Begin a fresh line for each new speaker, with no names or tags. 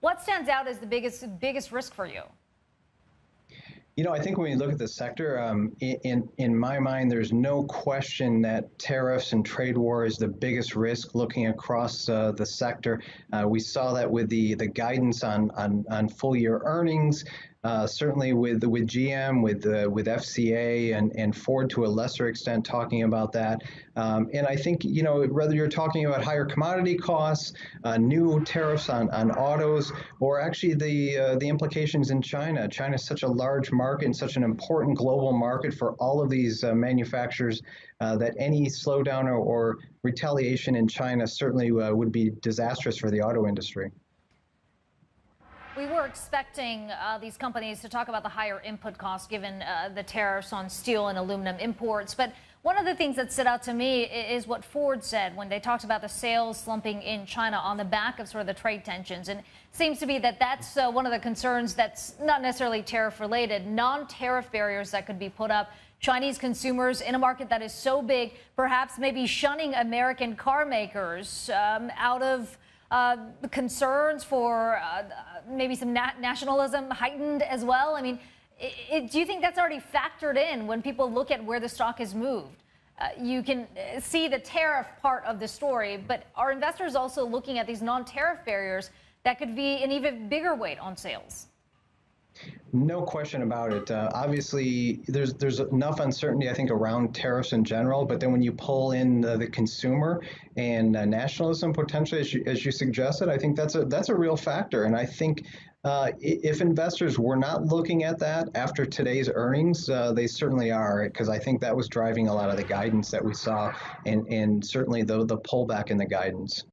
What stands out as the biggest risk for you?
I think when you look at the sector, in my mind, there's no question that tariffs and trade war is the biggest risk looking across the sector. We saw that with the guidance on full year earnings. Certainly with GM, with FCA and Ford to a lesser extent talking about that. And I think, whether you're talking about higher commodity costs, new tariffs on autos, or actually the implications in China. China is such a large market and such an important global market for all of these manufacturers that any slowdown or retaliation in China certainly would be disastrous for the auto industry.
We were expecting these companies to talk about the higher input costs given the tariffs on steel and aluminum imports. But one of the things that stood out to me is what Ford said when they talked about the sales slumping in China on the back of sort of the trade tensions. And it seems to be that that's one of the concerns that's not necessarily tariff related, non-tariff barriers that could be put up. Chinese consumers in a market that is so big, perhaps maybe shunning American car makers out of the concerns for maybe some nationalism heightened as well. I mean, do you think that's already factored in when people look at where the stock has moved? You can see the tariff part of the story, but are investors also looking at these non-tariff barriers that could be an even bigger weight on sales?
No question about it. Obviously, there's enough uncertainty, I think, around tariffs in general. But then when you pull in the consumer and nationalism potentially, as you suggested, I think that's a real factor. And I think if investors were not looking at that after today's earnings, they certainly are, because I think that was driving a lot of the guidance that we saw, and certainly the pullback in the guidance.